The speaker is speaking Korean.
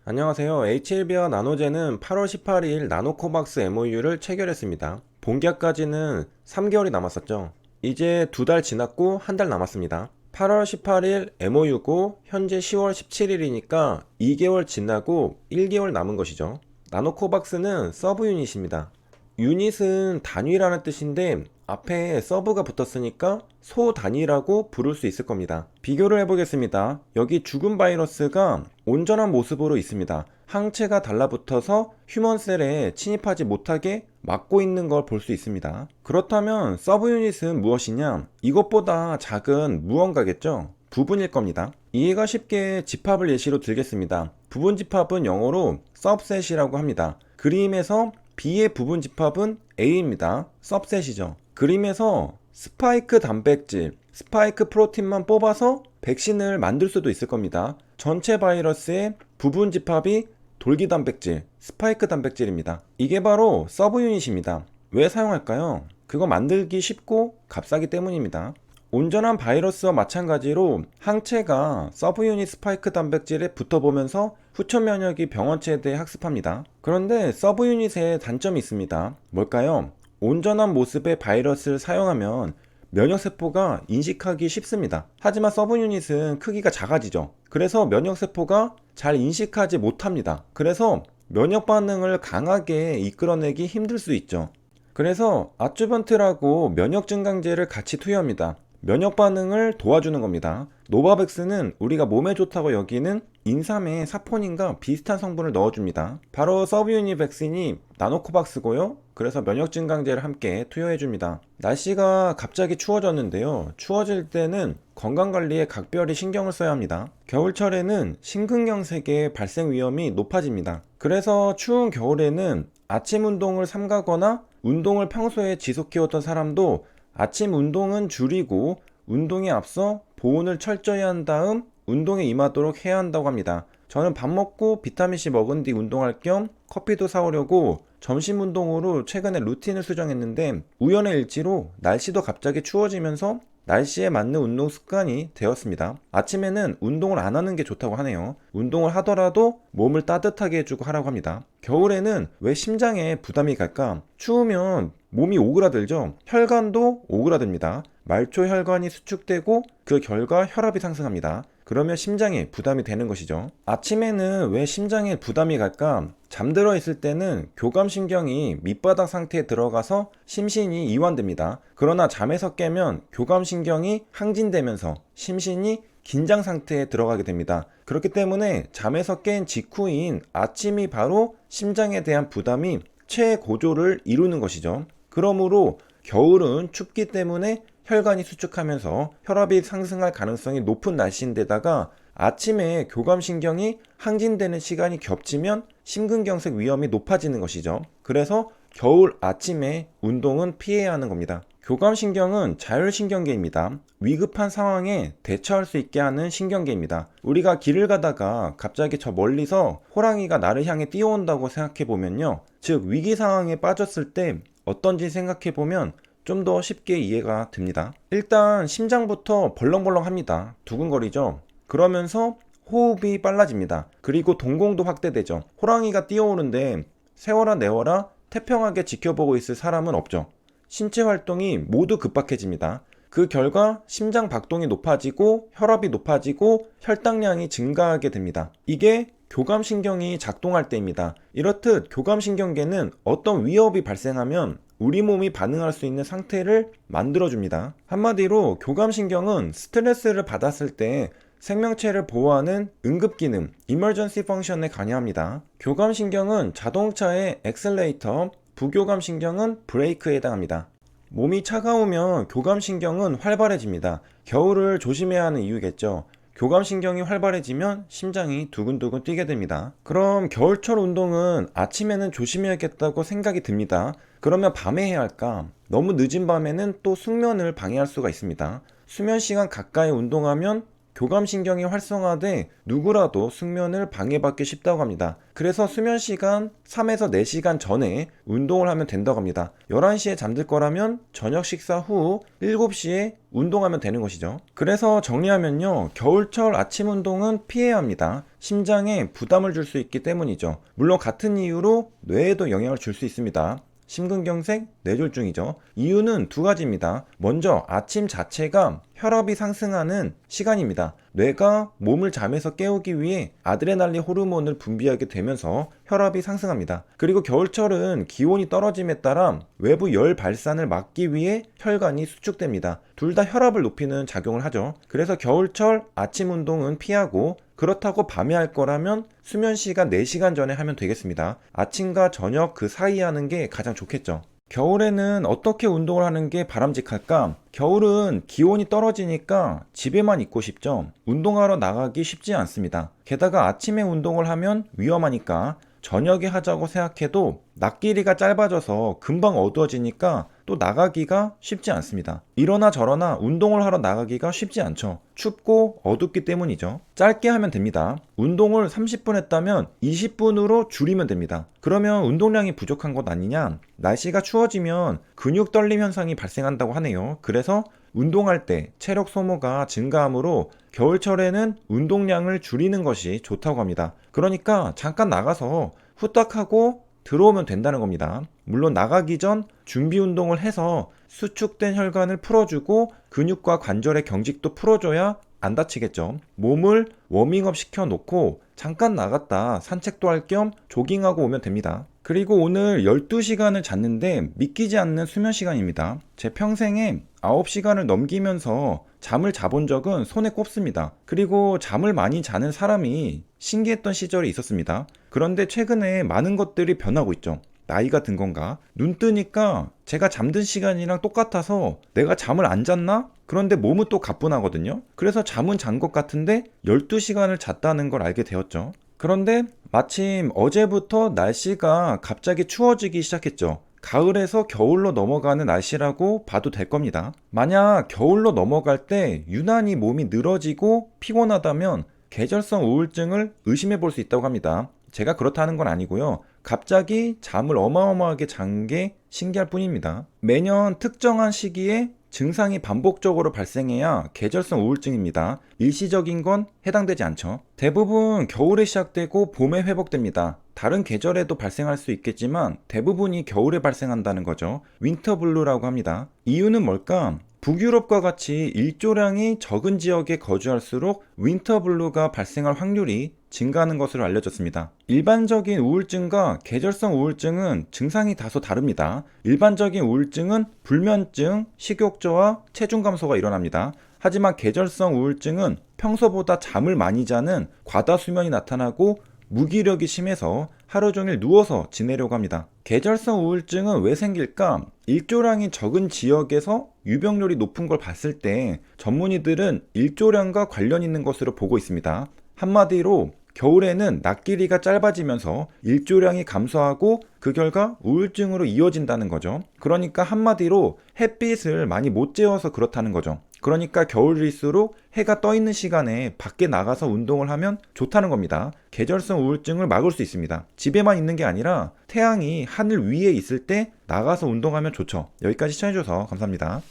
안녕하세요. HLB와 나노제는 8월 18일 나노코박스 MOU를 체결했습니다. 본계약까지는 3개월이 남았었죠. 이제 2달 지났고 1달 남았습니다. 8월 18일 MOU고 현재 10월 17일이니까 2개월 지나고 1개월 남은 것이죠. 나노코박스는 서브 유닛입니다. 유닛은 단위라는 뜻인데 앞에 서브가 붙었으니까 소 단위라고 부를 수 있을 겁니다. 비교를 해보겠습니다. 여기 죽은 바이러스가 온전한 모습으로 있습니다. 항체가 달라붙어서 휴먼셀에 침입하지 못하게 막고 있는 걸 볼 수 있습니다. 그렇다면 서브 유닛은 무엇이냐? 이것보다 작은 무언가겠죠? 부분일 겁니다. 이해가 쉽게 집합을 예시로 들겠습니다. 부분 집합은 영어로 subset이라고 합니다. 그림에서 B의 부분 집합은 A입니다. subset이죠. 그림에서 스파이크 단백질, 스파이크 프로틴만 뽑아서 백신을 만들 수도 있을 겁니다. 전체 바이러스의 부분 집합이 돌기 단백질, 스파이크 단백질입니다. 이게 바로 서브 유닛입니다. 왜 사용할까요? 그거 만들기 쉽고 값싸기 때문입니다. 온전한 바이러스와 마찬가지로 항체가 서브 유닛 스파이크 단백질에 붙어보면서 후천 면역이 병원체에 대해 학습합니다. 그런데 서브 유닛에 단점이 있습니다. 뭘까요? 온전한 모습의 바이러스를 사용하면 면역세포가 인식하기 쉽습니다. 하지만 서브 유닛은 크기가 작아지죠. 그래서 면역세포가 잘 인식하지 못합니다. 그래서 면역 반응을 강하게 이끌어내기 힘들 수 있죠. 그래서 아주번트라고 면역 증강제를 같이 투여합니다. 면역 반응을 도와주는 겁니다. 노바백스는 우리가 몸에 좋다고 여기는 인삼의 사포닌과 비슷한 성분을 넣어줍니다. 바로 서브유닛 백신이 나노코박스고요. 그래서 면역 증강제를 함께 투여해줍니다. 날씨가 갑자기 추워졌는데요. 추워질 때는 건강관리에 각별히 신경을 써야 합니다. 겨울철에는 심근경색의 발생 위험이 높아집니다. 그래서 추운 겨울에는 아침 운동을 삼가거나 운동을 평소에 지속해왔던 사람도 아침 운동은 줄이고 운동에 앞서 보온을 철저히 한 다음 운동에 임하도록 해야 한다고 합니다. 저는 밥 먹고 비타민C 먹은 뒤 운동할 겸 커피도 사오려고 점심 운동으로 최근에 루틴을 수정했는데 우연의 일치로 날씨도 갑자기 추워지면서 날씨에 맞는 운동 습관이 되었습니다. 아침에는 운동을 안 하는 게 좋다고 하네요. 운동을 하더라도 몸을 따뜻하게 해주고 하라고 합니다. 겨울에는 왜 심장에 부담이 갈까? 추우면 몸이 오그라들죠. 혈관도 오그라듭니다. 말초 혈관이 수축되고 그 결과 혈압이 상승합니다. 그러면 심장에 부담이 되는 것이죠. 아침에는 왜 심장에 부담이 갈까? 잠들어 있을 때는 교감신경이 밑바닥 상태에 들어가서 심신이 이완됩니다. 그러나 잠에서 깨면 교감신경이 항진되면서 심신이 긴장 상태에 들어가게 됩니다. 그렇기 때문에 잠에서 깬 직후인 아침이 바로 심장에 대한 부담이 최고조를 이루는 것이죠. 그러므로 겨울은 춥기 때문에 혈관이 수축하면서 혈압이 상승할 가능성이 높은 날씨인데다가 아침에 교감신경이 항진되는 시간이 겹치면 심근경색 위험이 높아지는 것이죠. 그래서 겨울 아침에 운동은 피해야 하는 겁니다. 교감신경은 자율신경계입니다. 위급한 상황에 대처할 수 있게 하는 신경계입니다. 우리가 길을 가다가 갑자기 저 멀리서 호랑이가 나를 향해 뛰어온다고 생각해보면요. 즉 위기 상황에 빠졌을 때 어떤지 생각해보면 좀 더 쉽게 이해가 됩니다. 일단 심장부터 벌렁벌렁 합니다. 두근거리죠. 그러면서 호흡이 빨라집니다. 그리고 동공도 확대되죠. 호랑이가 뛰어오는데 세워라 내워라 태평하게 지켜보고 있을 사람은 없죠. 신체 활동이 모두 급박해집니다. 그 결과 심장 박동이 높아지고 혈압이 높아지고 혈당량이 증가하게 됩니다. 이게 교감신경이 작동할 때입니다. 이렇듯 교감신경계는 어떤 위협이 발생하면 우리 몸이 반응할 수 있는 상태를 만들어줍니다. 한마디로 교감신경은 스트레스를 받았을 때 생명체를 보호하는 응급기능, emergency function에 관여합니다. 교감신경은 자동차의 엑셀레이터, 부교감신경은 브레이크에 해당합니다. 몸이 차가우면 교감신경은 활발해집니다. 겨울을 조심해야 하는 이유겠죠. 교감신경이 활발해지면 심장이 두근두근 뛰게 됩니다. 그럼 겨울철 운동은 아침에는 조심해야겠다고 생각이 듭니다. 그러면 밤에 해야 할까? 너무 늦은 밤에는 또 숙면을 방해할 수가 있습니다. 수면 시간 가까이 운동하면 교감신경이 활성화돼 누구라도 숙면을 방해받기 쉽다고 합니다. 그래서 수면 시간 3에서 4시간 전에 운동을 하면 된다고 합니다. 11시에 잠들 거라면 저녁 식사 후 7시에 운동하면 되는 것이죠. 그래서 정리하면요, 겨울철 아침 운동은 피해야 합니다. 심장에 부담을 줄 수 있기 때문이죠. 물론 같은 이유로 뇌에도 영향을 줄 수 있습니다. 심근경색, 뇌졸중이죠. 이유는 두 가지입니다. 먼저 아침 자체가 혈압이 상승하는 시간입니다. 뇌가 몸을 잠에서 깨우기 위해 아드레날린 호르몬을 분비하게 되면서 혈압이 상승합니다. 그리고 겨울철은 기온이 떨어짐에 따라 외부 열 발산을 막기 위해 혈관이 수축됩니다. 둘 다 혈압을 높이는 작용을 하죠. 그래서 겨울철 아침 운동은 피하고, 그렇다고 밤에 할 거라면 수면 시간 4시간 전에 하면 되겠습니다. 아침과 저녁 그 사이에 하는 게 가장 좋겠죠. 겨울에는 어떻게 운동을 하는 게 바람직할까? 겨울은 기온이 떨어지니까 집에만 있고 싶죠. 운동하러 나가기 쉽지 않습니다. 게다가 아침에 운동을 하면 위험하니까 저녁에 하자고 생각해도 낮 길이가 짧아져서 금방 어두워지니까 또 나가기가 쉽지 않습니다. 이러나 저러나 운동을 하러 나가기가 쉽지 않죠. 춥고 어둡기 때문이죠. 짧게 하면 됩니다. 운동을 30분 했다면 20분으로 줄이면 됩니다. 그러면 운동량이 부족한 것 아니냐? 날씨가 추워지면 근육 떨림 현상이 발생한다고 하네요. 그래서 운동할 때 체력 소모가 증가하므로 겨울철에는 운동량을 줄이는 것이 좋다고 합니다. 그러니까 잠깐 나가서 후딱 하고 들어오면 된다는 겁니다. 물론 나가기 전 준비 운동을 해서 수축된 혈관을 풀어주고 근육과 관절의 경직도 풀어줘야 안 다치겠죠. 몸을 워밍업 시켜놓고 잠깐 나갔다 산책도 할 겸 조깅하고 오면 됩니다. 그리고 오늘 12시간을 잤는데 믿기지 않는 수면 시간입니다. 제 평생에 9시간을 넘기면서 잠을 자본 적은 손에 꼽습니다. 그리고 잠을 많이 자는 사람이 신기했던 시절이 있었습니다. 그런데 최근에 많은 것들이 변하고 있죠. 나이가 든 건가? 눈 뜨니까 제가 잠든 시간이랑 똑같아서 내가 잠을 안 잤나? 그런데 몸은 또 가뿐하거든요. 그래서 잠은 잔 것 같은데 12시간을 잤다는 걸 알게 되었죠. 그런데 마침 어제부터 날씨가 갑자기 추워지기 시작했죠. 가을에서 겨울로 넘어가는 날씨라고 봐도 될 겁니다. 만약 겨울로 넘어갈 때 유난히 몸이 늘어지고 피곤하다면 계절성 우울증을 의심해 볼 수 있다고 합니다. 제가 그렇다는 건 아니고요. 갑자기 잠을 어마어마하게 잔 게 신기할 뿐입니다. 매년 특정한 시기에 증상이 반복적으로 발생해야 계절성 우울증입니다. 일시적인 건 해당되지 않죠. 대부분 겨울에 시작되고 봄에 회복됩니다. 다른 계절에도 발생할 수 있겠지만 대부분이 겨울에 발생한다는 거죠. 윈터블루라고 합니다. 이유는 뭘까? 북유럽과 같이 일조량이 적은 지역에 거주할수록 윈터블루가 발생할 확률이 증가하는 것으로 알려졌습니다. 일반적인 우울증과 계절성 우울증은 증상이 다소 다릅니다. 일반적인 우울증은 불면증, 식욕저하, 체중 감소가 일어납니다. 하지만 계절성 우울증은 평소보다 잠을 많이 자는 과다수면이 나타나고 무기력이 심해서 하루 종일 누워서 지내려고 합니다. 계절성 우울증은 왜 생길까? 일조량이 적은 지역에서 유병률이 높은 걸 봤을 때 전문의들은 일조량과 관련 있는 것으로 보고 있습니다. 한마디로 겨울에는 낮 길이가 짧아지면서 일조량이 감소하고 그 결과 우울증으로 이어진다는 거죠. 그러니까 한마디로 햇빛을 많이 못 쬐어서 그렇다는 거죠. 그러니까 겨울일수록 해가 떠 있는 시간에 밖에 나가서 운동을 하면 좋다는 겁니다. 계절성 우울증을 막을 수 있습니다. 집에만 있는 게 아니라 태양이 하늘 위에 있을 때 나가서 운동하면 좋죠. 여기까지 시청해주셔서 감사합니다.